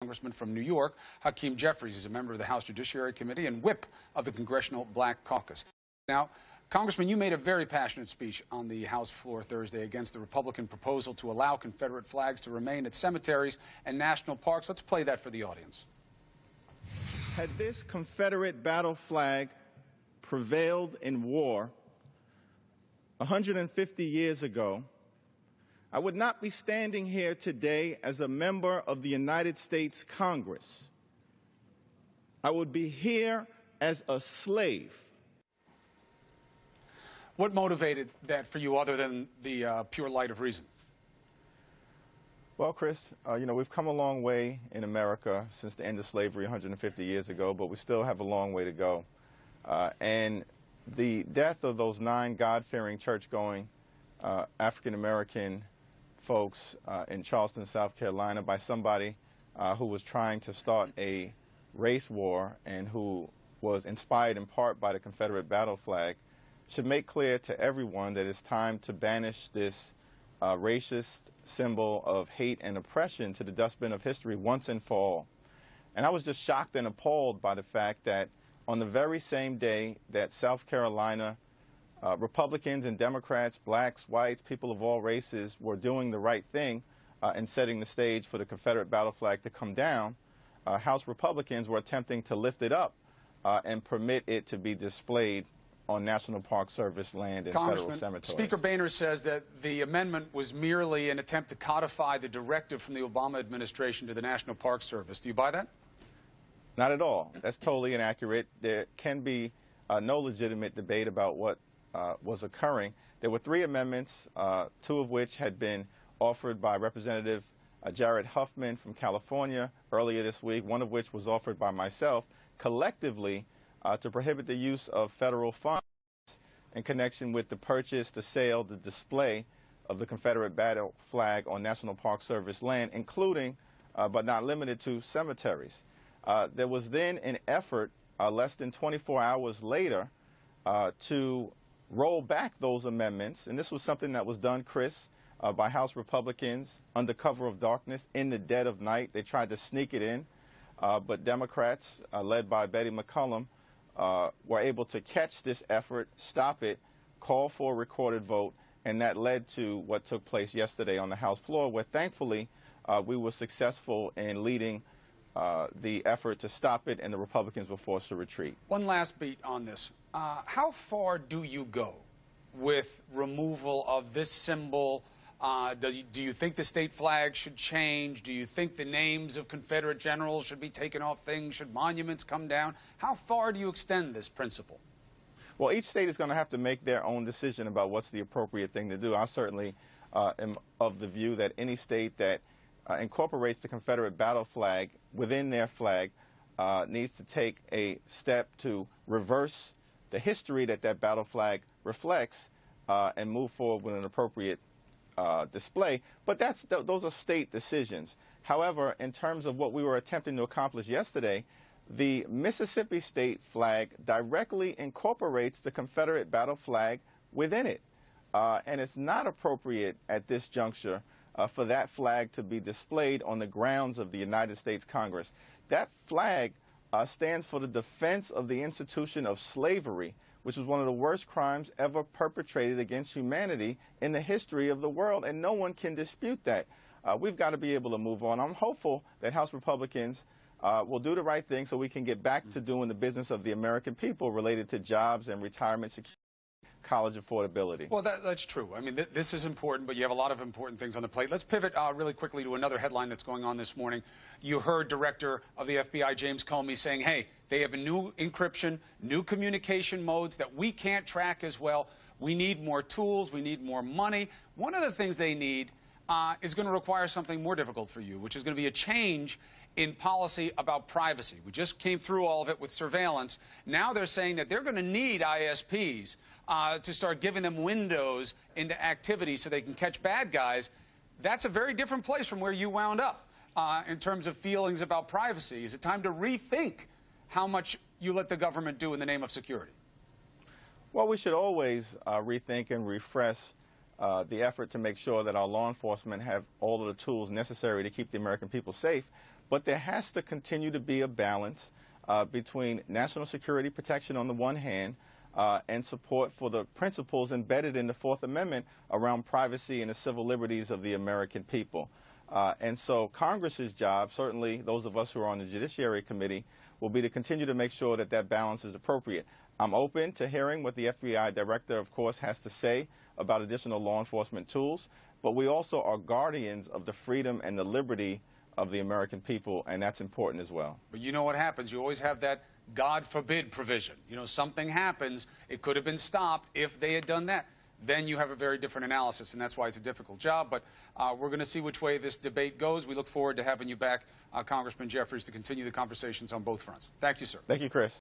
Congressman from New York, Hakeem Jeffries. Is a member of the House Judiciary Committee and whip of the Congressional Black Caucus. Now, Congressman, you made a very passionate speech on the House floor Thursday against the Republican proposal to allow Confederate flags to remain at cemeteries and national parks. Let's play that for the audience. Had this Confederate battle flag prevailed in war 150 years ago, I would not be standing here today as a member of the United States Congress. I would be here as a slave. What motivated that for you other than the pure light of reason? Well, Chris, we've come a long way in America since the end of slavery 150 years ago, but we still have a long way to go. And the death of those 9 God-fearing, church-going African-American folks in Charleston, South Carolina, by somebody who was trying to start a race war and who was inspired in part by the Confederate battle flag, should make clear to everyone that it's time to banish this racist symbol of hate and oppression to the dustbin of history once and for all. And I was just shocked and appalled by the fact that on the very same day that South Carolina Republicans and Democrats, blacks, whites, people of all races were doing the right thing and setting the stage for the Confederate battle flag to come down, House Republicans were attempting to lift it up and permit it to be displayed on National Park Service land and federal cemeteries. Speaker Boehner says that the amendment was merely an attempt to codify the directive from the Obama administration to the National Park Service. Do you buy that? Not at all. That's totally inaccurate. There can be no legitimate debate about what was occurring. There were 3 amendments, 2 of which had been offered by Representative Jared Huffman from California earlier this week, one of which was offered by myself, collectively to prohibit the use of federal funds in connection with the purchase, the sale, the display of the Confederate battle flag on National Park Service land, including, but not limited to, cemeteries. There was then an effort less than 24 hours later to roll back those amendments, and this was something that was done, Chris, by House Republicans under cover of darkness in the dead of night. They tried to sneak it in, but Democrats, led by Betty McCollum, were able to catch this effort, stop it, call for a recorded vote, and that led to what took place yesterday on the House floor, where thankfully we were successful in leading the effort to stop it, and the Republicans were forced to retreat. One last beat on this. How far do you go with removal of this symbol? Do you think the state flag should change? Do you think the names of Confederate generals should be taken off things? Should monuments come down? How far do you extend this principle? Well, each state is going to have to make their own decision about what's the appropriate thing to do. I certainly am of the view that any state that incorporates the Confederate battle flag within their flag needs to take a step to reverse the history that that battle flag reflects and move forward with an appropriate display. But those are state decisions. However, in terms of what we were attempting to accomplish yesterday, the Mississippi state flag directly incorporates the Confederate battle flag within it. And it's not appropriate at this juncture for that flag to be displayed on the grounds of the United States Congress. That flag stands for the defense of the institution of slavery, which was one of the worst crimes ever perpetrated against humanity in the history of the world, and no one can dispute that. We've got to be able to move on. I'm hopeful that House Republicans will do the right thing so we can get back to doing the business of the American people related to jobs and retirement security, college affordability. Well, that's true. I mean, this is important, but you have a lot of important things on the plate. Let's pivot really quickly to another headline that's going on this morning. You heard Director of the FBI, James Comey, saying, hey, they have a new encryption, new communication modes that we can't track as well. We need more tools. We need more money. One of the things they need is going to require something more difficult for you, which is going to be a change in policy about privacy. We just came through all of it with surveillance. Now they're saying that they're going to need ISPs to start giving them windows into activity so they can catch bad guys. That's a very different place from where you wound up in terms of feelings about privacy. Is it time to rethink how much you let the government do in the name of security? Well, we should always rethink and refresh the effort to make sure that our law enforcement have all of the tools necessary to keep the American people safe. But there has to continue to be a balance between national security protection on the one hand and support for the principles embedded in the Fourth Amendment around privacy and the civil liberties of the American people. And so Congress's job, certainly those of us who are on the Judiciary Committee, will be to continue to make sure that that balance is appropriate. I'm open to hearing what the FBI director, of course, has to say about additional law enforcement tools, but we also are guardians of the freedom and the liberty of the American people, and that's important as well. But you know what happens? You always have that God forbid provision. You know, something happens, it could have been stopped if they had done that. Then you have a very different analysis, and that's why it's a difficult job. But we're going to see which way this debate goes. We look forward to having you back, Congressman Jeffries, to continue the conversations on both fronts. Thank you, sir. Thank you, Chris.